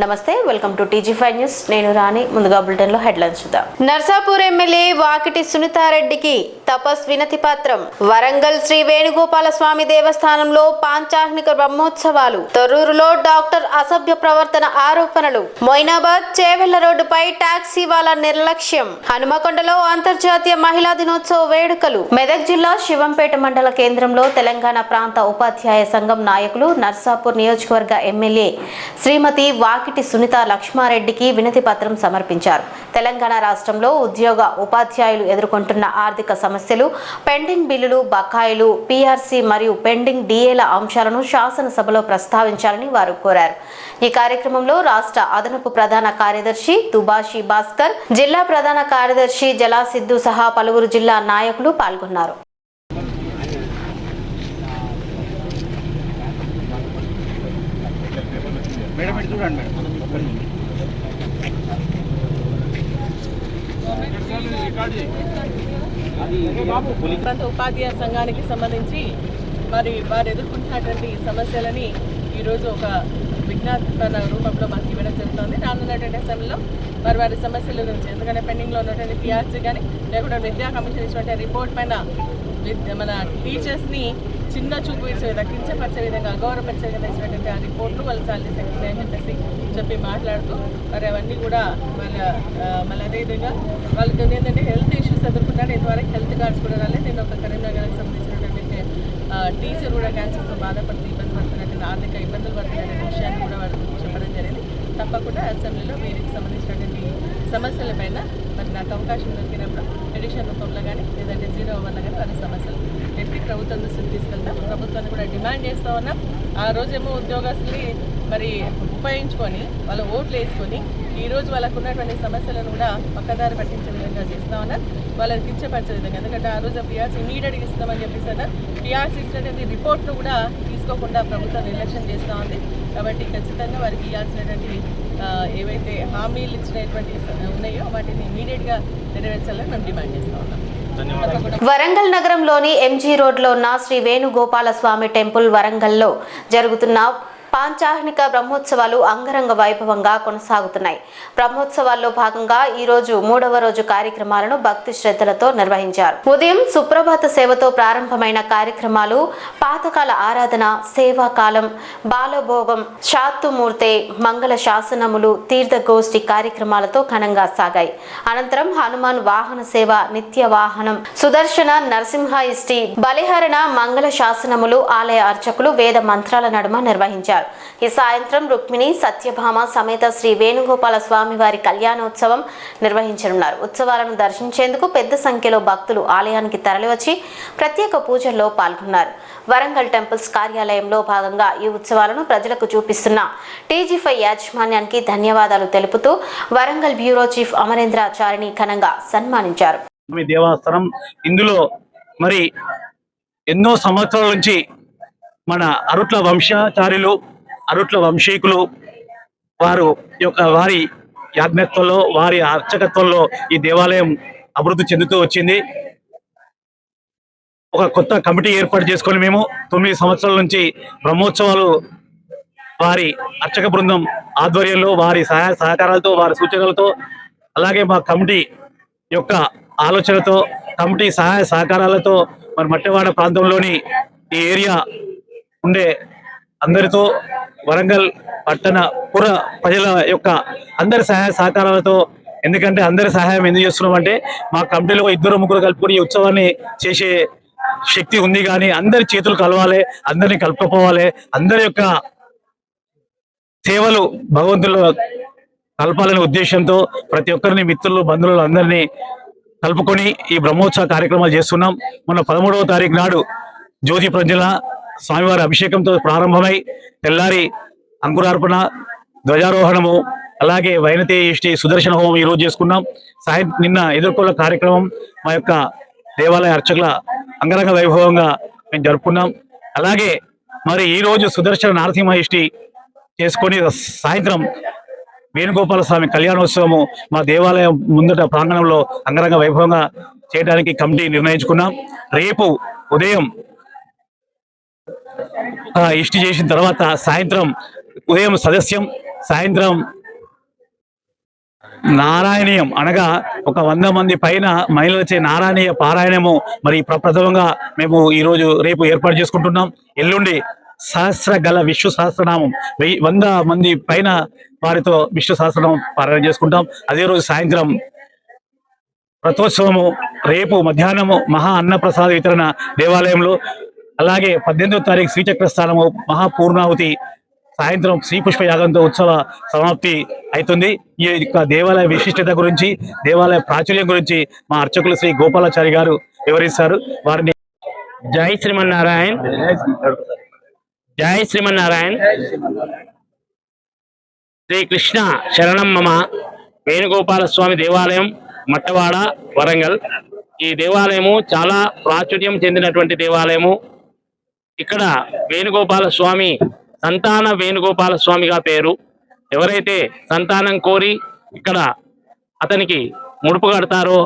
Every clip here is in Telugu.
నమస్తే, వెల్కమ్ టు టీజీ5 న్యూస్. నేను రాణి. ముందుగా బులెటిన్ లో హెడ్లైన్స్ చూద్దాం. నర్సాపూర్ ఎమ్మెల్యే వాకిటి సునీతారెడ్డికి తపస్ వినతి పత్రం. వరంగల్ శ్రీ వేణుగోపాల స్వామి దేవస్థానంలో పాంచాహ్నిక బ్రహ్మోత్సవాలు. తొర్రూరులో డాక్టర్ అసభ్య ప్రవర్తన ఆరోపణలు. మొయినాబాద్ చేవెళ్ల రోడ్డుపై టాక్సీ వాళ్ళ నిర్లక్ష్యం. హనుమకొండలో అంతర్జాతీయ మహిళా దినోత్సవ వేడుకలు. మెదక్ జిల్లా శివంపేట మండల కేంద్రంలో తెలంగాణ ప్రాంత ఉపాధ్యాయ సంఘం నాయకులు నర్సాపూర్ నియోజకవర్గ ఎమ్మెల్యే శ్రీమతి వాకిటి సునీత లక్ష్మారెడ్డికి వినతి పత్రం సమర్పించారు. తెలంగాణ రాష్ట్రంలో ఉద్యోగ ఉపాధ్యాయులు ఎదుర్కొంటున్న ఆర్థిక సమస్యలు, పెండింగ్ బిల్లులు, బకాయిలు, పీఆర్సీ మరియు పెండింగ్ డిఏల అంశాలను శాసనసభలో ప్రస్తావించాలని వారు కోరారు. ఈ కార్యక్రమంలో రాష్ట్ర అదనపు ప్రధాన కార్యదర్శి దుబాషి భాస్కర్, జిల్లా ప్రధాన కార్యదర్శి జలాసిద్దు సహా పలువురు జిల్లా నాయకులు పాల్గొన్నారు. ఉపాధ్యాయ సంఘానికి సంబంధించి మరి వారు ఎదుర్కొంటున్నటువంటి సమస్యలని ఈరోజు ఒక విజ్ఞాపన రూపంలో మనకి ఇవ్వడం జరుగుతుంది. రానున్నటువంటి అసెంబ్లీలో వారి సమస్యల గురించి, ఎందుకంటే పెండింగ్లో ఉన్నటువంటి పిఆర్సీ కానీ లేకుండా విద్యా కమిషన్ ఇచ్చినటువంటి రిపోర్ట్ పైన మన టీచర్స్ని చిన్న చూపు వేసే విధంగా, కించపరిచే విధంగా, అగౌరవపరిచే విధంగా ఇచ్చినటువంటి ఆ రిపోర్ట్లు వాళ్ళు సాలరీస్ ఎక్కువ అని చెప్పి మాట్లాడుతూ మరి అవన్నీ కూడా మళ్ళీ అదేవిధంగా వాళ్ళకి ఏంటంటే హెల్త్ ఇష్యూస్ ఎదుర్కొంటారు. ఇంతవరకు హెల్త్ కార్డ్స్ కూడా రాలేదు. నేను ఒక కరీంనగర్కి సంబంధించినటువంటి టీచర్ కూడా క్యాన్సర్తో బాధపడుతూ ఇబ్బంది పడుతున్నటువంటి ఆర్థిక ఇబ్బందులు పడుతున్నటువంటి విషయాన్ని కూడా వారికి చెప్పడం జరిగింది. తప్పకుండా అసెంబ్లీలో వీరికి సంబంధించినటువంటి సమస్యలపైన మరి నాకు అవకాశం దొరికినప్పుడు ఎడిషన్ రూపంలో కానీ లేదంటే 0 వల్ల కానీ వారి సమస్యలు ఎట్టి ప్రభుత్వం దృష్టికి తీసుకెళ్తాం. ప్రభుత్వాన్ని కూడా డిమాండ్ చేస్తూ ఉన్నాం. ఆ రోజేమో ఉద్యోగస్తుల్ని మరి ఉపయోగించుకొని వాళ్ళ ఓట్లు వేసుకొని ఈరోజు వాళ్ళకు ఉన్నటువంటి సమస్యలను కూడా పక్కదారి పట్టించే విధంగా చేస్తూ ఉన్నారు. వాళ్ళని కించపరిచే విధంగా, ఎందుకంటే ఆ రోజు పిఆర్సీ ఇమీడియట్గా ఇస్తామని చెప్పేసి అన్నారు. పిఆర్సీ ఇచ్చినటువంటి రిపోర్ట్ను కూడా తీసుకోకుండా ప్రభుత్వం నిర్లక్ష్యం చేస్తూ ఉంది. కాబట్టి ఖచ్చితంగా వారికి ఇవ్వాల్సినటువంటి ఏవైతే హామీలు ఇచ్చినటువంటి ఉన్నాయో వాటిని ఇమీడియట్గా నెరవేర్చాలని మేము డిమాండ్ చేస్తూ ఉన్నాం. వరంగల్ నగరంలోని ఎంజీ రోడ్లో ఉన్న శ్రీ వేణుగోపాల స్వామి టెంపుల్ వరంగల్లో జరుగుతున్న పాంచాహ్నిక బ్రహ్మోత్సవాలు అంగరంగ వైభవంగా కొనసాగుతున్నాయి. బ్రహ్మోత్సవాల్లో భాగంగా ఈ రోజు 3వ రోజు కార్యక్రమాలను భక్తి శ్రద్ధలతో నిర్వహించారు. ఉదయం సుప్రభాత సేవతో ప్రారంభమైన కార్యక్రమాలు పాతకాల ఆరాధన, సేవాకాలం, బాలభోగం, శాత్తుమూర్తే, మంగళ శాసనములు, తీర్థగోష్ఠి కార్యక్రమాలతో ఘనంగా సాగాయి. అనంతరం హనుమాన్ వాహన సేవ, నిత్య వాహనం, సుదర్శన నరసింహ ఇష్టి, బలిహరణ, మంగళ శాసనములు ఆలయ అర్చకులు వేద మంత్రాల నడుమ నిర్వహించారు. ఈ సాయంత్రం రుక్మిణి సత్యభామ సమేత శ్రీ వేణుగోపాల స్వామి వారి కళ్యాణోత్సవం నిర్వహించనున్నారు. ఉత్సవాలను దర్శించేందుకు పెద్ద సంఖ్యలో భక్తులు ఆలయానికి తరలివచ్చి ప్రత్యేక పూజల్లో పాల్గొన్నారు. వరంగల్ టెంపుల్స్ కార్యాలయంలో భాగంగా ఈ ఉత్సవాలను ప్రజలకు చూపిస్తున్న టీజీ5 యాజమాన్యానికి ధన్యవాదాలు తెలుపుతూ వరంగల్ బ్యూరో చీఫ్ అమరేంద్రాచారిని ఘనంగా సన్మానించారు. దేవస్థానం ఇందులో మరి ఎన్నో సంవత్సరాల నుంచి మన అరుట్ల వంశాచార్యులు, అరుట్ల వంశీకులు వారి యాజ్ఞత్వంలో, వారి అర్చకత్వంలో ఈ దేవాలయం అభివృద్ధి చెందుతూ వచ్చింది. ఒక కొత్త కమిటీ ఏర్పాటు చేసుకొని మేము 9 సంవత్సరాల నుంచి బ్రహ్మోత్సవాలు వారి అర్చక బృందం ఆధ్వర్యంలో, వారి సహాయ సహకారాలతో, వారి సూచనలతో, అలాగే మా కమిటీ యొక్క ఆలోచనతో, కమిటీ సహాయ సహకారాలతో మరి మట్టెవాడ ప్రాంతంలోని ఈ ఏరియా ఉండే అందరితో, వరంగల్ పట్టణ పుర ప్రజల యొక్క అందరి సహాయ సహకారాలతో, ఎందుకంటే అందరి సహాయం ఎందుకు చేస్తున్నామంటే మా కమిటీలో 2-3 కలుపుకొని ఈ ఉత్సవాన్ని చేసే శక్తి ఉంది. కానీ అందరి చేతులు కలవాలి, అందరినీ కలుపుకోవాలి, అందరి యొక్క సేవలు భగవంతులు కలపాలనే ఉద్దేశంతో ప్రతి ఒక్కరిని, మిత్రులు, బంధువులు అందరినీ కలుపుకొని ఈ బ్రహ్మోత్సవ కార్యక్రమాలు చేస్తున్నాం. మొన్న 13వ తారీఖు నాడు జ్యోతి ప్రజ్వల స్వామివారి అభిషేకంతో ప్రారంభమై తెల్లారి అంకురార్పణ, ధ్వజారోహణము, అలాగే వైనతేయిష్టి, సుదర్శన హోమం ఈరోజు చేసుకున్నాం. నిన్న ఎదుర్కొన్న కార్యక్రమం మా యొక్క దేవాలయ అర్చకుల అంగరంగ వైభవంగా మేము జరుపుకున్నాం. అలాగే మరి ఈరోజు సుదర్శన నరసింహ ఇష్టి చేసుకొని సాయంత్రం వేణుగోపాల స్వామి కళ్యాణోత్సవము మా దేవాలయం ముందట ప్రాంగణంలో అంగరంగ వైభవంగా చేయడానికి కమిటీ నిర్ణయించుకున్నాం. రేపు ఉదయం ఇష్టి చేసిన తర్వాత సాయంత్రం ఉదయం సదస్యం, సాయంత్రం నారాయణీయం అనగా ఒక 100 మంది పైన మహిళలచే నారాయణీయ పారాయణము మరి ప్రప్రథమంగా మేము ఈరోజు రేపు ఏర్పాటు చేసుకుంటున్నాం. ఎల్లుండి సహస్ర గల విష్ణు సహస్రనామం 100 మంది పైన వారితో విష్ణు సహస్రనామం పారాయణ చేసుకుంటాం. అదే రోజు సాయంత్రం రథోత్సవము, రేపు మధ్యాహ్నము మహా అన్నప్రసాద వితరణ దేవాలయంలో, అలాగే 18వ తారీఖు శ్రీచక్ర స్థానము మహాపూర్ణాహుతి, సాయంత్రం శ్రీపుష్ప యాగంతో ఉత్సవ సమాప్తి అవుతుంది. ఈ యొక్క దేవాలయ విశిష్టత గురించి, దేవాలయ ప్రాచుర్యం గురించి మా అర్చకులు శ్రీ గోపాలాచారి గారు వివరిస్తారు. వారిని జై శ్రీమన్నారాయణ, జై శ్రీమన్నారాయణ. శ్రీకృష్ణ శరణం మమ. వేణుగోపాల స్వామి దేవాలయం, మట్టవాడ, వరంగల్. ఈ దేవాలయము చాలా ప్రాచుర్యం చెందినటువంటి దేవాలయము. ఇక్కడ వేణుగోపాల స్వామి సంతాన వేణుగోపాల స్వామిగా పేరు. ఎవరైతే సంతానం కోరి ఇక్కడ అతనికి ముడుపు కడతారో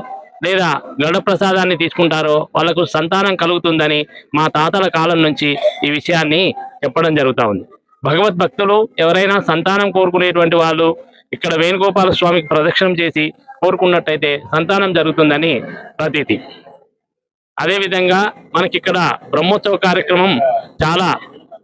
లేదా గరుడ ప్రసాదాన్ని తీసుకుంటారో వాళ్ళకు సంతానం కలుగుతుందని మా తాతల కాలం నుంచి ఈ విషయాన్ని చెప్పడం జరుగుతూ ఉంది. భగవద్భక్తులు ఎవరైనా సంతానం కోరుకునేటువంటి వాళ్ళు ఇక్కడ వేణుగోపాల స్వామికి ప్రదక్షిణం చేసి కోరుకున్నట్టయితే సంతానం జరుగుతుందని ప్రతీతి. అదేవిధంగా మనకిక్కడ బ్రహ్మోత్సవ కార్యక్రమం చాలా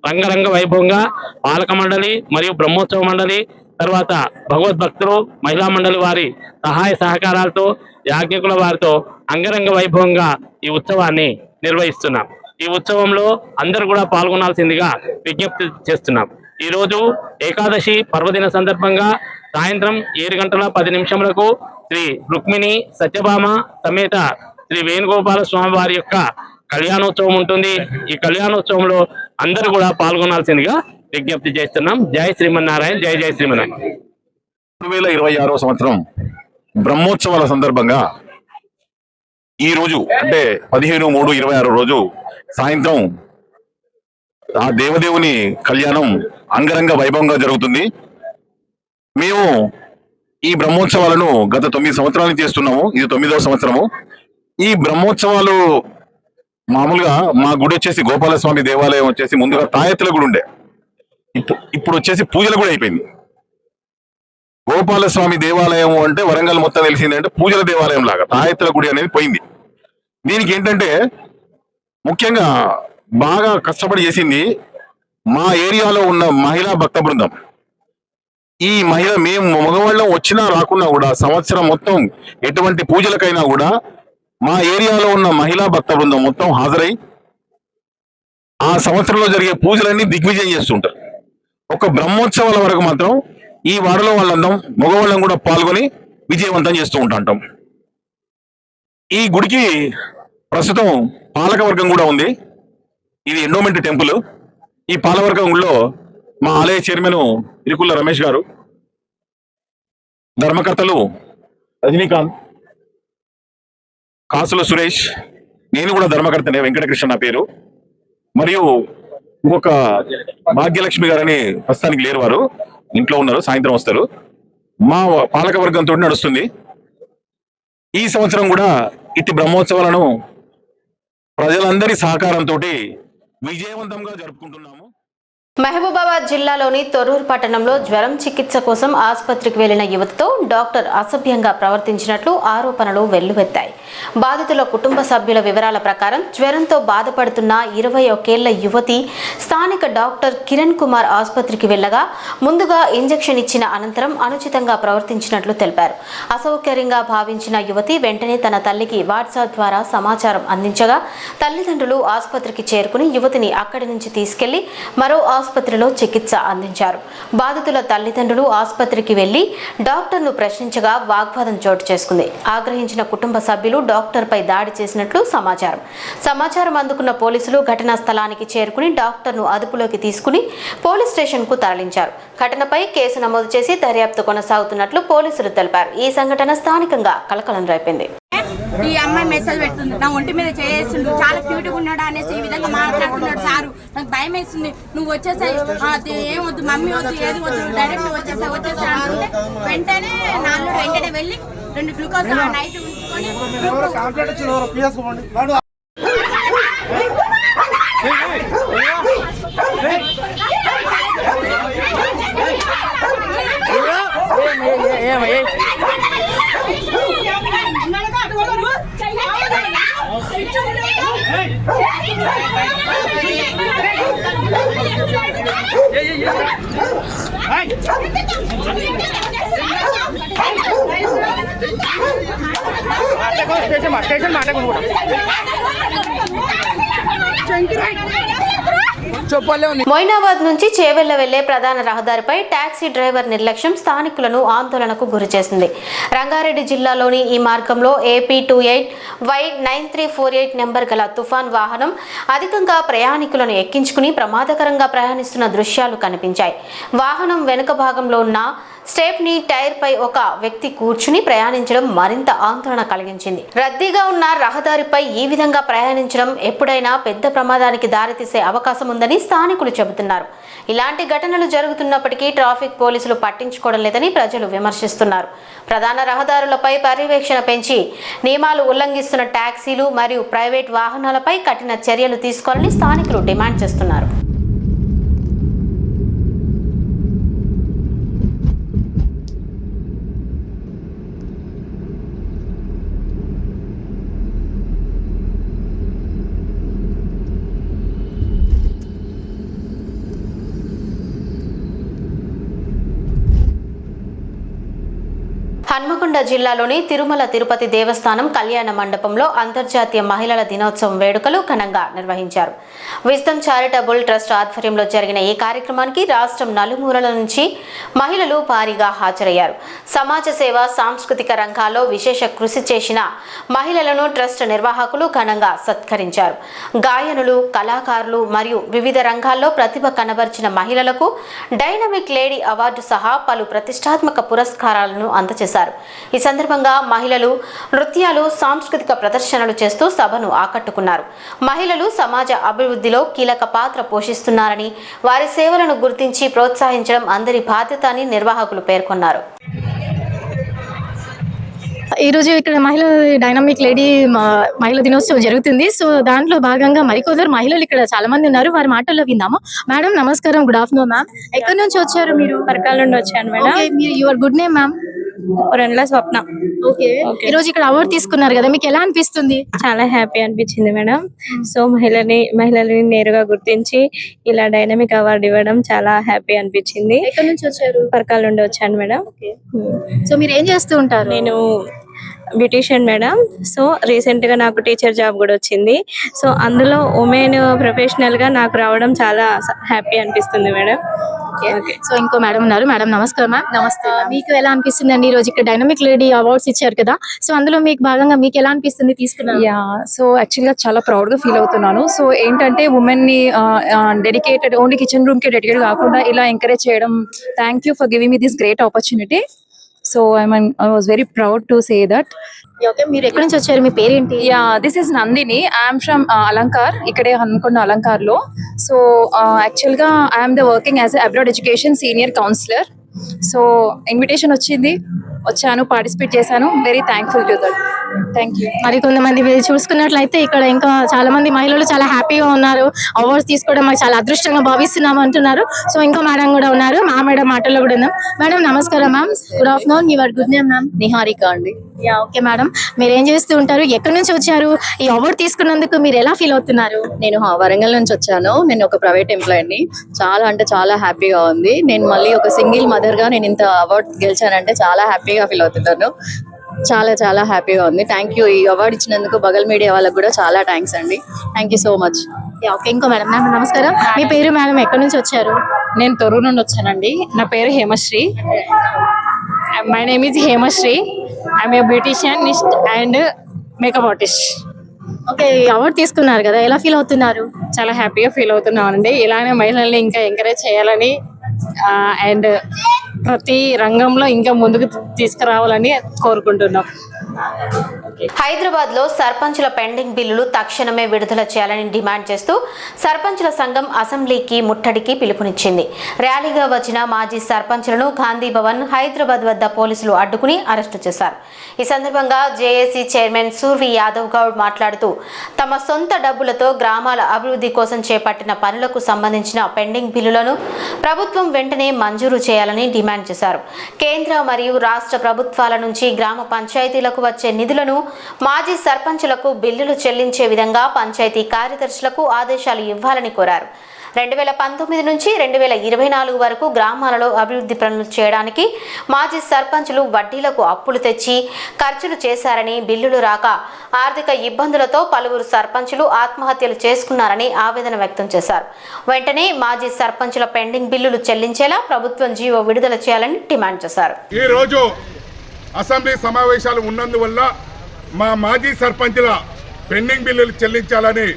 రంగరంగ వైభవంగా పాలక మండలి మరియు బ్రహ్మోత్సవ మండలి, తర్వాత భగవద్భక్తులు మహిళా మండలి వారి సహాయ సహకారాలతో, యాజ్ఞికుల వారితో అంగరంగ వైభవంగా ఈ ఉత్సవాన్ని నిర్వహిస్తున్నాం. ఈ ఉత్సవంలో అందరూ కూడా పాల్గొనాల్సిందిగా విజ్ఞప్తి చేస్తున్నాం. ఈరోజు ఏకాదశి పర్వదిన సందర్భంగా సాయంత్రం 7:10 శ్రీ రుక్మిణి సత్యభామ సమేత శ్రీ వేణుగోపాల స్వామి వారి యొక్క కళ్యాణోత్సవం ఉంటుంది. ఈ కళ్యాణోత్సవంలో అందరూ కూడా పాల్గొనాల్సిందిగా విజ్ఞప్తి చేస్తున్నాం. జై శ్రీమన్నారాయణ, జై జై శ్రీమన్నారాయణ. 2026వ సంవత్సరం బ్రహ్మోత్సవాల సందర్భంగా ఈ రోజు అంటే 15/3/26 రోజు సాయంత్రం ఆ దేవదేవుని కళ్యాణం అంగరంగ వైభవంగా జరుగుతుంది. మేము ఈ బ్రహ్మోత్సవాలను గత 9 సంవత్సరాల నుంచి చేస్తున్నాము. ఇది 9వ సంవత్సరము. ఈ బ్రహ్మోత్సవాలు మామూలుగా మా గుడి వచ్చేసి గోపాలస్వామి దేవాలయం వచ్చేసి ముందుగా తాయెత్తుల గుడి ఉండే, ఇప్పుడు వచ్చేసి పూజల గుడి అయిపోయింది. గోపాలస్వామి దేవాలయం అంటే వరంగల్ మొత్తం తెలిసిందంటే పూజల దేవాలయం లాగా తాయెత్తుల గుడి అనేది పోయింది. దీనికి ఏంటంటే ముఖ్యంగా బాగా కష్టపడి చేసింది మా ఏరియాలో ఉన్న మహిళా భక్త బృందం. ఈ మహిళ మేము మగవాళ్ళం వచ్చినా రాకున్నా కూడా సంవత్సరం మొత్తం ఎటువంటి పూజలకైనా కూడా మా ఏరియాలో ఉన్న మహిళా భక్త బృందం మొత్తం హాజరై ఆ సంవత్సరంలో జరిగే పూజలన్నీ దిగ్విజయం చేస్తుంటారు. ఒక బ్రహ్మోత్సవాల వరకు మాత్రం ఈ వాడలో వాళ్ళందరం మగవాళ్ళం కూడా పాల్గొని విజయవంతం చేస్తూ ఉంటాం. ఈ గుడికి ప్రస్తుతం పాలకవర్గం కూడా ఉంది. ఇది ఎండోమెంట్ టెంపుల్. ఈ పాలకవర్గంలో మా ఆలయ చైర్మన్ ఇరుకుల్ల రమేష్ గారు, ధర్మకర్తలు రజనీకాంత్, కాసుల సురేష్, నేను కూడా ధర్మకర్తనే, వెంకటకృష్ణ నా పేరు, మరియు ఇంకొక భాగ్యలక్ష్మి గారని ప్రస్తుతానికి లేరు, వారు ఇంట్లో ఉన్నారు, సాయంత్రం వస్తారు. మా పాలక వర్గంతో నడుస్తుంది. ఈ సంవత్సరం కూడా ఇట్టి బ్రహ్మోత్సవాలను ప్రజలందరి సహకారంతో విజయవంతంగా జరుపుకుంటున్నాము. మహబూబాబాద్ జిల్లాలోని తొర్రూరు పట్టణంలో జ్వరం చికిత్స కోసం ఆసుపత్రికి వెళ్లిన యువతితో డాక్టర్ అసభ్యంగా ప్రవర్తించినట్లు ఆరోపణలు వెల్లువెత్తాయి. బాధితుల కుటుంబ సభ్యుల వివరాల ప్రకారం జ్వరంతో బాధపడుతున్న 21 ఏళ్ల యువతి స్థానిక డాక్టర్ కిరణ్ కుమార్ ఆసుపత్రికి వెళ్లగా ముందుగా ఇంజెక్షన్ ఇచ్చిన అనంతరం అనుచితంగా ప్రవర్తించినట్లు తెలిపారు. అసౌకర్యంగా భావించిన యువతి వెంటనే తన తల్లికి వాట్సాప్ ద్వారా సమాచారం అందించగా తల్లిదండ్రులు ఆసుపత్రికి చేరుకుని యువతిని అక్కడి నుంచి తీసుకెళ్లి మరో ఆసుపత్రిలో చికిత్స అందించారు. బాధితుల తల్లిదండ్రులు ఆసుపత్రికి వెళ్లి డాక్టర్ను ప్రశ్నించగా వాగ్వాదం చోటు చేసుకుంది. ఆగ్రహించిన కుటుంబ సభ్యులు డాక్టర్పై దాడి చేసినట్లు సమాచారం అందుకున్న పోలీసులు ఘటనా స్థలానికి చేరుకుని డాక్టర్ను అదుపులోకి తీసుకుని పోలీస్ స్టేషన్కు తరలించారు. ఘటనపై కేసు నమోదు చేసి దర్యాప్తు కొనసాగుతున్నట్లు పోలీసులు తెలిపారు. ఈ సంఘటన స్థానికంగా కలకలం రేపింది. ఈ అమ్మాయి మెసేజ్ పెడుతుంది, నా ఒంటి మీద చేస్తుండు, చాలా క్యూట్గా ఉన్నాడు అనేసి ఈ విధంగా మాట్లాడుతున్నాడు. సారు నాకు భయం వేస్తుంది, నువ్వు వచ్చేసాయి, ఏమొద్దు మమ్మీ వద్దు, ఏది వద్దు, డైరెక్ట్ వచ్చేసా అంటుంటే వెంటనే నాలుగు వెంటనే వెళ్ళి 2 గ్లూకోజ్ నైట్ ఉంచుకొని మొయినాబాద్ నుంచి చేవెళ్ల వెళ్లే ప్రధాన రహదారిపై టాక్సీ డ్రైవర్ నిర్లక్ష్యం స్థానికులను ఆందోళనకు గురిచేసింది. రంగారెడ్డి జిల్లాలోని ఈ మార్గంలో AP28Y9348 నెంబర్ గల తుఫాన్ వాహనం అధికంగా ప్రయాణికులను ఎక్కించుకుని ప్రమాదకరంగా ప్రయాణిస్తున్న దృశ్యాలు కనిపించాయి. వాహనం వెనుక భాగంలో ఉన్న స్టెప్నీ టైర్ పై ఒక వ్యక్తి కూర్చుని ప్రయాణించడం మరింత ఆందోళన కలిగించింది. రద్దీగా ఉన్న రహదారిపై ఈ విధంగా ప్రయాణించడం ఎప్పుడైనా పెద్ద ప్రమాదానికి దారితీసే అవకాశం ఉందని స్థానికులు చెబుతున్నారు. ఇలాంటి ఘటనలు జరుగుతున్నప్పటికీ ట్రాఫిక్ పోలీసులు పట్టించుకోవడం లేదని ప్రజలు విమర్శిస్తున్నారు. ప్రధాన రహదారులపై పర్యవేక్షణ పెంచి నియమాలు ఉల్లంఘిస్తున్న టాక్సీలు మరియు ప్రైవేట్ వాహనాలపై కఠిన చర్యలు తీసుకోవాలని స్థానికులు డిమాండ్ చేస్తున్నారు. హన్మకొండ జిల్లాలోని తిరుమల తిరుపతి దేవస్థానం కళ్యాణ మండపంలో అంతర్జాతీయ మహిళల దినోత్సవం వేడుకలు ఘనంగా నిర్వహించారు. విజ్డమ్ చారిటబుల్ ట్రస్ట్ ఆధ్వర్యంలో జరిగిన ఈ కార్యక్రమానికి రాష్ట్రం నలుమూలల నుంచి మహిళలు భారీగా హాజరయ్యారు. సమాజ సేవ, సాంస్కృతిక రంగాల్లో విశేష కృషి చేసిన మహిళలను ట్రస్ట్ నిర్వాహకులు ఘనంగా సత్కరించారు. గాయనులు, కళాకారులు మరియు వివిధ రంగాల్లో ప్రతిభ కనబర్చిన మహిళలకు డైనమిక్ లేడీ అవార్డు సహా పలు ప్రతిష్టాత్మక పురస్కారాలను అందజేశారు. ఈ సందర్భంగా మహిళలు నృత్యాలు, సాంస్కృతిక ప్రదర్శనలు చేస్తూ సభను ఆకట్టుకున్నారు. మహిళలు సమాజ అభివృద్ధిలో కీలక పాత్ర పోషిస్తున్నారని, వారి సేవలను గుర్తించి ప్రోత్సహించడం అందరి బాధ్యత అని నిర్వాహకులు పేర్కొన్నారు. ఈరోజు ఇక్కడ డైనమిక్ లేడీ మహిళా దినోత్సవం జరుగుతుంది. సో దాంట్లో భాగంగా మరికొందరు మహిళలు ఇక్కడ చాలా మంది ఉన్నారు. వారి మాటల్లో విందాము. మేడం నమస్కారం, గుడ్ ఆఫ్టర్నూన్ మ్యామ్. ఎక్కడి నుంచి వచ్చారు మీరు? పరకాల నుండి వచ్చాను madam. Your good name ma'am? Rendla Swapna. Okay, ఈ రోజు ఇక్కడ అవార్డు తీసుకున్నారు కదా, మీకు ఎలా అనిపిస్తుంది? చాలా హ్యాపీ అనిపించింది మేడం. సో మహిళలని నేరుగా గుర్తించి ఇలా డైనమిక్ అవార్డు ఇవ్వడం చాలా హ్యాపీ అనిపించింది. ఎక్కడి నుంచి వచ్చారు? పరకాల నుండి వచ్చాను మేడం. సో మీరు ఏం చేస్తూ ఉంటారు? నేను బ్యూటీషియన్ మేడం. సో రీసెంట్ గా నాకు టీచర్ జాబ్ కూడా వచ్చింది. సో అందులో ఉమెన్ ప్రొఫెషనల్ గా నాకు రావడం చాలా హ్యాపీ అనిపిస్తుంది మేడం. సో ఇంకో మేడం ఉన్నారు. మేడం నమస్కారం మ్యామ్. నమస్తే. మీకు ఎలా అనిపిస్తుంది అండి? ఈ రోజు ఇక్కడ డైనమిక్ లేడీ అవార్డ్స్ ఇచ్చారు కదా, సో అందులో మీకు భాగంగా మీకు ఎలా అనిపిస్తుంది తీసుకున్నారు? సో యాక్చువల్ గా చాలా ప్రౌడ్ గా ఫీల్ అవుతున్నాను. సో ఏంటంటే ఉమెన్ ని డెడికేటెడ్ ఓన్లీ కిచెన్ రూమ్ కి డెడికేట్ కాకుండా ఇలా ఎంకరేజ్ చేయడం. Thank you for giving me this great opportunity. So I was very proud to say that. Okay, మీరు ఎక్కడి నుంచి వచ్చారు? మీ పేరేంటి? This is Nandini. I'm from Alankar, ఇక్కడే హన్మకొండ అలంకార్ లో. సో యాక్చువల్ గా I'm working as abroad education senior counsellor. So invitation వచ్చింది, వచ్చాను, పార్టిసిపేట్ చేశాను. Very thankful to that. Thank you. మరి కొంతమంది చూసుకున్నట్లయితే ఇక్కడ ఇంకా చాలా మంది మహిళలు చాలా హ్యాపీగా ఉన్నారు. అవార్డ్స్ తీసుకోవడం మాకు చాలా అదృష్టంగా భావిస్తున్నాం అంటున్నారు. సో ఇంకో మేడం కూడా ఉన్నారు, మా మేడం మాటల్లో కూడా ఉన్నాం. మేడం నమస్కారం ma'am. Good afternoon. Your good name ma'am? Niharika అండి. ఓకే మేడం, మీరు ఏం చేస్తూ ఉంటారు? ఎక్కడి నుంచి వచ్చారు? ఈ అవార్డు తీసుకున్నందుకు మీరు ఎలా ఫీల్ అవుతున్నారు? నేను వరంగల్ నుంచి వచ్చాను. నేను ఒక ప్రైవేట్ ఎంప్లాయీని. చాలా అంటే చాలా హ్యాపీగా ఉంది. నేను మళ్ళీ ఒక సింగిల్ మదర్ గా నేను ఇంత అవార్డు గెలిచానంటే చాలా హ్యాపీగా ఫీల్ అవుతున్నాను. చాలా చాలా హ్యాపీగా ఉంది. Thank you. ఈ అవార్డు ఇచ్చినందుకు బగల్ మీడియా వాళ్ళకి కూడా చాలా థ్యాంక్స్ అండి. Thank you so much. Okay, ఇంకో మేడం. నమస్కారం. మీ పేరు మేడం? ఎక్కడి నుంచి వచ్చారు? నేను తొర్రూరు నుండి వచ్చానండి. నా పేరు Hemasri. My name is Hemasri. I'm a beauticianist and makeup artist. Okay, award తీసుకున్నారు కదా, ఎలా ఫీల్ అవుతున్నారు? చాలా హ్యాపీగా ఫీల్ అవుతున్నామండి. ఇలానే మహిళల్ని ఇంకా ఎంకరేజ్ చేయాలని అండ్ ప్రతి రంగంలో ఇంకా ముందుకు తీసుకురావాలని కోరుకుంటున్నాం. హైదరాబాద్ లో సర్పంచుల పెండింగ్ బిల్లులు తక్షణమే విడుదల చేయాలని డిమాండ్ చేస్తూ సర్పంచుల సంఘం అసెంబ్లీకి ముట్టడికి పిలుపునిచ్చింది. ర్యాలీగా వచ్చిన మాజీ సర్పంచులను గాంధీ భవన్, హైదరాబాద్ వద్ద పోలీసులు అడ్డుకుని అరెస్టు చేశారు. ఈ సందర్భంగా జేఏసీ చైర్మన్ సూర్వి యాదవ్ గౌడ్ మాట్లాడుతూ తమ సొంత డబ్బులతో గ్రామాల అభివృద్ధి కోసం చేపట్టిన పనులకు సంబంధించిన పెండింగ్ బిల్లులను ప్రభుత్వం వెంటనే మంజూరు చేయాలని డిమాండ్ చేశారు. కేంద్ర మరియు రాష్ట్ర ప్రభుత్వాల నుంచి గ్రామ పంచాయతీలకు వచ్చే నిధులను మాజీ సర్పంచులకు బిల్లులు చెల్లించే విధంగా పంచాయతీ కార్యదర్శులకు ఆదేశాలు ఇవ్వాలని కోరారు. 2019 నుంచి 2024 వరకు గ్రామాలలో అభివృద్ధి పనులు చేయడానికి మాజీ సర్పంచులు వడ్డీలకు అప్పులు తెచ్చి ఖర్చులు చేశారని, బిల్లులు రాక ఆర్థిక ఇబ్బందులతో పలువురు సర్పంచులు ఆత్మహత్యలు చేసుకున్నారని ఆవేదన వ్యక్తం చేశారు. వెంటనే మాజీ సర్పంచుల పెండింగ్ బిల్లులు చెల్లించేలా ప్రభుత్వం జీవో విడుదల చేయాలని డిమాండ్ చేశారు. ఈ రోజు అసెంబ్లీ సమావేశాలు ఉన్నందువల్ల మా మాజీ సర్పంచుల పెండింగ్ బిల్లులు చెల్లించాలని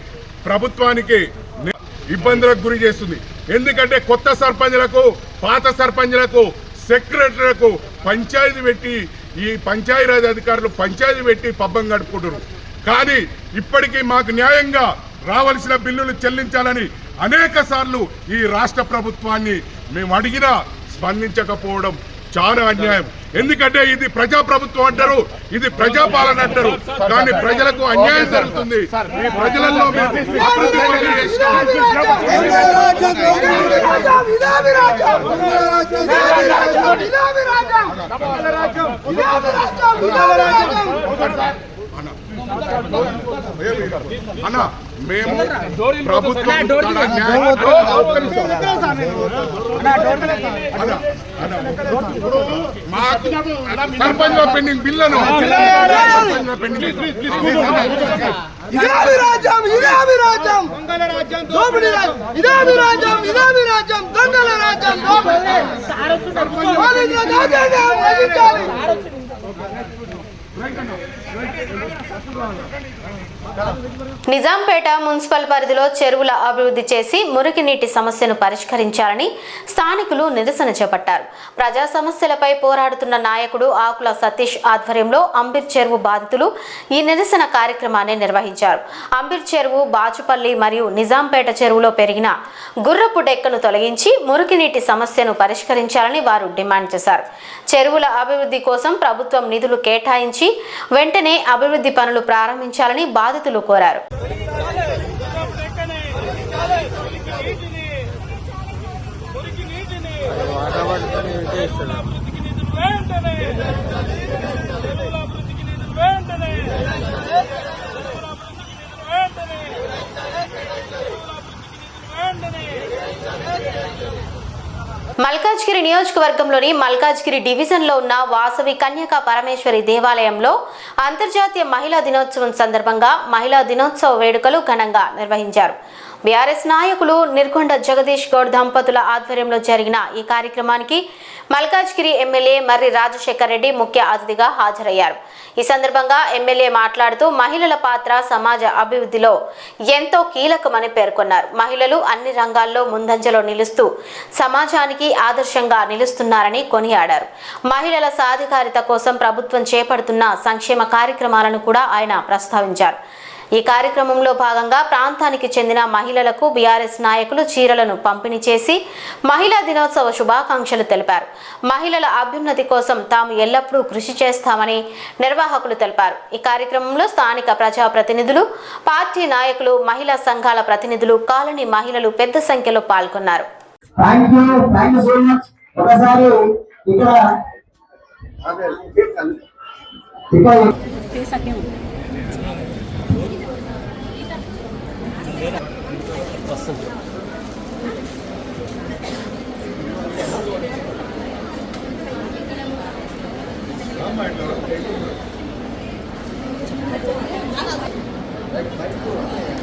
ప్రభుత్వానికి ఇబ్బందులకు గురి చేస్తుంది. ఎందుకంటే కొత్త సర్పంచులకు, పాత సర్పంచులకు, సెక్రటరీలకు పంచాయతీ పెట్టి ఈ పంచాయతీరాజ్ అధికారులు పంచాయతీ పెట్టి పబ్బం గడుపుకుంటారు. కానీ ఇప్పటికీ మాకు న్యాయంగా రావాల్సిన బిల్లులు చెల్లించాలని అనేక సార్లు ఈ రాష్ట్ర ప్రభుత్వాన్ని మేము అడిగినా స్పందించకపోవడం చాలా అన్యాయం. ఎందుకంటే ఇది ప్రజాప్రభుత్వం అంటారు, ఇది ప్రజాపాలన అంటారు, కానీ ప్రజలకు అన్యాయం జరుగుతుంది. ఈ ప్రజలలో అన్న మేము ప్రభుత్వం మాకు సర్పంచ్ పెండింగ్ బిల్లును నిజాంపేట మున్సిపల్ పరిధిలో చెరువుల అభివృద్ధి చేసి మురికి నీటి సమస్యను పరిష్కరించాలని స్థానికులు నిరసన చేపట్టారు. ప్రజా సమస్యలపై పోరాడుతున్న నాయకుడు ఆకుల సతీష్ ఆధ్వర్యంలో అంబీర్ చెరువు బాధితులు ఈ నిరసన కార్యక్రమాన్ని నిర్వహించారు. అంబీర్ చెరువు, బాచుపల్లి మరియు నిజాంపేట చెరువులో పెరిగిన గుర్రపు డెక్కను తొలగించి మురికి నీటి సమస్యను పరిష్కరించాలని వారు డిమాండ్ చేశారు. చెరువుల అభివృద్ధి కోసం ప్రభుత్వం నిధులు కేటాయించి వెంటనే అభివృద్ధి పనులు ప్రారంభించాలని బాధితులు కోరారు. మల్కాజ్గిరి నియోజకవర్గంలోని మల్కాజ్గిరి డివిజన్లో ఉన్న వాసవి కన్యకా పరమేశ్వరి దేవాలయంలో అంతర్జాతీయ మహిళా దినోత్సవం సందర్భంగా మహిళా దినోత్సవ వేడుకలు ఘనంగా నిర్వహించారు. బీఆర్ఎస్ నాయకులు నిర్కొండ జగదీష్ గౌడ్ దంపతుల ఆధ్వర్యంలో జరిగిన ఈ కార్యక్రమానికి మల్కాజ్గిరి ఎమ్మెల్యే మర్రి రాజశేఖర్ రెడ్డి ముఖ్య అతిథిగా హాజరయ్యారు. ఈ సందర్భంగా ఎమ్మెల్యే మాట్లాడుతూ మహిళల పాత్ర సమాజ అభివృద్ధిలో ఎంతో కీలకమని పేర్కొన్నారు. మహిళలు అన్ని రంగాల్లో ముందంజలో నిలుస్తూ సమాజానికి ఆదర్శంగా నిలుస్తున్నారని కొనియాడారు. మహిళల సాధికారిత కోసం ప్రభుత్వం చేపడుతున్న సంక్షేమ కార్యక్రమాలను కూడా ఆయన ప్రస్తావించారు. ఈ కార్యక్రమంలో భాగంగా ప్రాంతానికి చెందిన మహిళలకు బీఆర్ఎస్ నాయకులు చీరలను పంపిణీ చేసి మహిళా దినోత్సవ శుభాకాంక్షలు తెలిపారు. మహిళల అభ్యున్నతి కోసం తాము ఎల్లప్పుడూ కృషి చేస్తామని నిర్వాహకులు తెలిపారు. ఈ కార్యక్రమంలో స్థానిక ప్రజాప్రతినిధులు, పార్టీ నాయకులు, మహిళా సంఘాల ప్రతినిధులు, కాలనీ మహిళలు పెద్ద సంఖ్యలో పాల్గొన్నారు.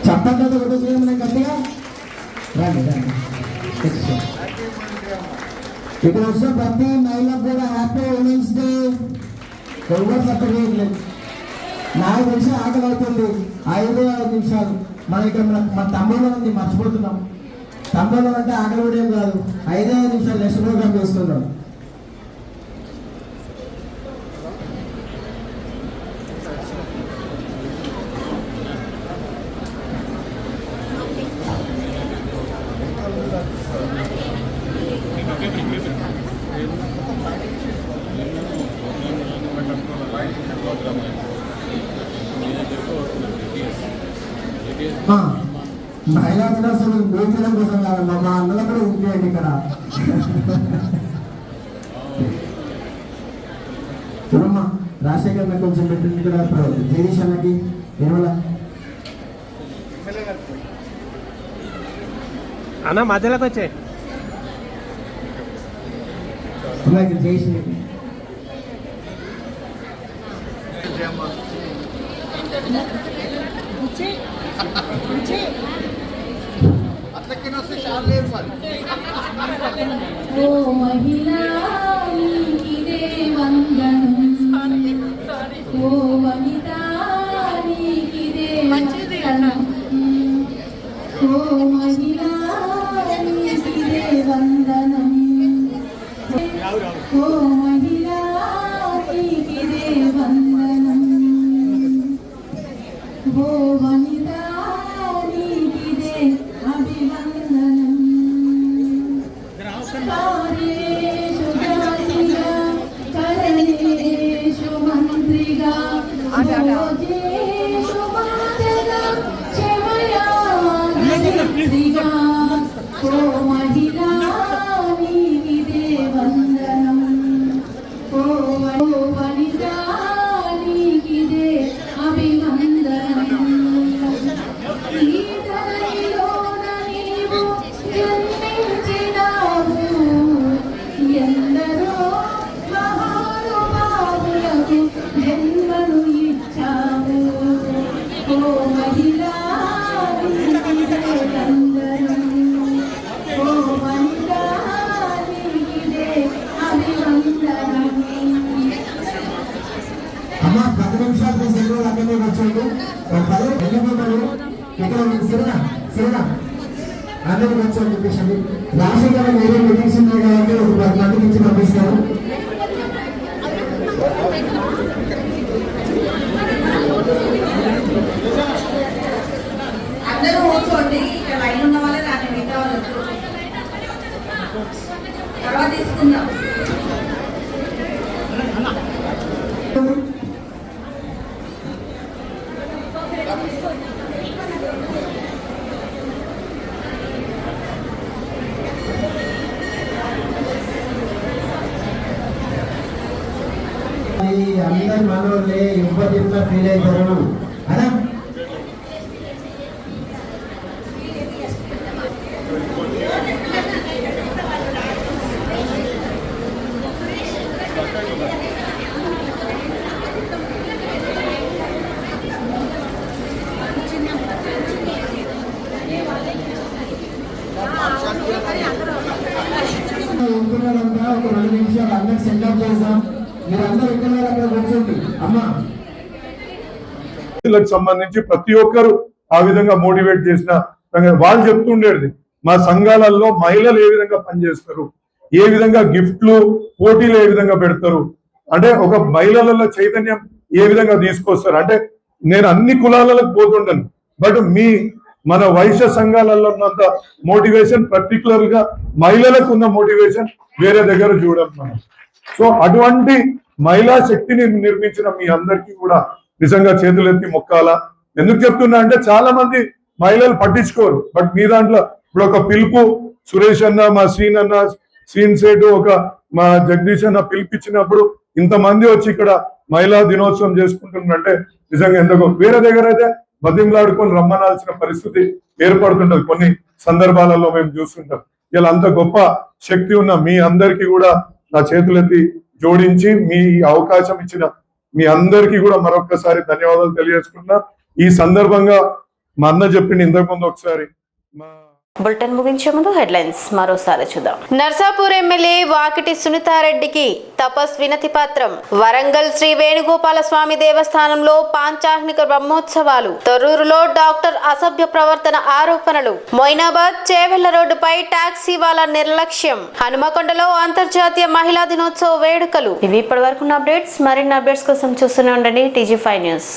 చెప్పండి గట్టిగా ఇక్కడ వచ్చిన ప్రతి మహిళకు కూడా హ్యాపీ ఉమెన్స్ డే. ఎవరు సపోర్ట్ చేయట్లేదు. నాకు తెలిసి ఆకలి అవుతుంది. 5 నిమిషాలు మన ఇక్కడ మన తమ్ముళ్ళు ఉంది, మర్చిపోతున్నాం. తమ్ముళ్ళు అంటే ఆకలి కూడా ఏం కాదు. 5 నిమిషాలు నెక్స్ట్ ప్రోగ్రామ్ చేస్తున్నాం. మహిళా దినోత్సవం భోజనం కోసం కాదమ్మా, మా అన్నలు కూడా ఉంటేయండి ఇక్కడ. చూడమ్మా, రాజశేఖర్ నాకు కొంచెం పెట్టింది ఇక్కడ జగదీష్ అన్నకి ఏమన్నా అన్న మధ్యలోకి వచ్చే ఓ మహిళా నీకిదే వందనం ఓ వనిత నీకిదే వందనం ఓ మహిళా నీకిదే వందనం ఓ మహిళా నీకిదే వందనం ఓ వనిత నీకిదే అభివందనం కార్యేషు దాసిగా కరణేషు మంత్రిగా భోజేషు మాతగా క్షమయా నిత్రిగా ఓ మహిళా నీకిదే వందనం ఓ వనిత నీకిదే అభివందనం ఈ ధరణిలోన నీవు జన్మించినావు ఎందరో మహానుభావులకు జన్మను ఇచ్చావు ఓ మహిళా నీకిదే వందనం ఓ వనిత నీకిదే అభివందనం అమ్మ 10 నిమిషాలు సెలవు అక్కడే వచ్చాడు 10 వెళ్ళిపోతారు ఇక్కడ సిరనా అందరికి వచ్చాడు చెప్పేసి రాజశేఖర్ వేరే మీటింగ్స్ ఉన్నాయి కాబట్టి ఒక 10 మందికి ఇచ్చి పంపిస్తారు. అందరూ కూర్చోండి ఇక్కడ లైన్ ఉన్న వాళ్ళే రాని మిగతా వాళ్ళు తర్వాత తీసుకుందాం. అందరు మనోళ్ళే ఇబ్బంది ఫీల్ అవుతారు అదా ఉంటున్నారంతా ఒక 2 నిమిషాలు అందరికి సెండ్ చేద్దాం. మీరందరూ ఇక్కడ అక్కడ కూర్చోండి అమ్మా. సంబంధించి ప్రతి ఒక్కరు ఆ విధంగా మోటివేట్ చేసిన వాళ్ళు చెప్తుండేది మా సంఘాలలో మహిళలు ఏ విధంగా పనిచేస్తారు, ఏ విధంగా గిఫ్ట్లు పోటీలు ఏ విధంగా పెడతారు, అంటే ఒక మహిళలలో చైతన్యం ఏ విధంగా తీసుకొస్తారు. అంటే నేను అన్ని కులాలకు పోతుండను, బట్ మన వైశ్య సంఘాలలో ఉన్నంత మోటివేషన్ పర్టికులర్ గా మహిళలకు ఉన్న మోటివేషన్ వేరే దగ్గర చూడం మనం. సో అటువంటి మహిళా శక్తిని నిర్మించిన మీ అందరికీ కూడా నిజంగా చేతులెత్తి మొక్కాలా. ఎందుకు చెప్తున్నా అంటే చాలా మంది మహిళలు పట్టించుకోరు, బట్ మీ దాంట్లో ఇప్పుడు ఒక పిలుపు సురేష్ అన్న, మా శ్రీన్ సేటు, ఒక మా జగదీష్ అన్న పిలిపించినప్పుడు ఇంతమంది వచ్చి ఇక్కడ మహిళా దినోత్సవం చేసుకుంటుందంటే నిజంగా ఎందుకో. వేరే దగ్గర అయితే బతిమలాడుకొని రమ్మనాల్సిన పరిస్థితి ఏర్పడుతుంటది కొన్ని సందర్భాలలో మేము చూస్తుంటాం. ఇలా అంత గొప్ప శక్తి ఉన్న మీ అందరికీ కూడా నా చేతులెత్తి జోడించి మీ అవకాశం ఇచ్చిన మీ అందరికీ కూడా మరొకసారి ధన్యవాదాలు తెలియజేసుకున్నా. ఈ సందర్భంగా మా అన్న చెప్పింది ఇంతకు ముందు ఒకసారి బులెటిన్ ముగించే ముందు హెడ్లైన్స్ మరోసారి చూద్దాం. నర్సాపూర్ ఎమ్మెల్యే వాకిటి సునీతారెడ్డికి తపస్ వినతి పత్రం. వరంగల్ శ్రీ వేణుగోపాల స్వామి దేవస్థానంలో పాంచాహ్నిక బ్రహ్మోత్సవాలు. తొర్రూరులో డాక్టర్ అసభ్య ప్రవర్తన ఆరోపణలు. మొయినాబాద్ చేవెళ్ల రోడ్డుపై టాక్సీ వాళ్ళ నిర్లక్ష్యం. హనుమకొండలో అంతర్జాతీయ మహిళా దినోత్సవ వేడుకలు. ఇవి ఇప్పటి వరకు అప్డేట్స్. మరిన్ని అప్డేట్స్ కోసం చూస్తూనే ఉండండి TG5 న్యూస్.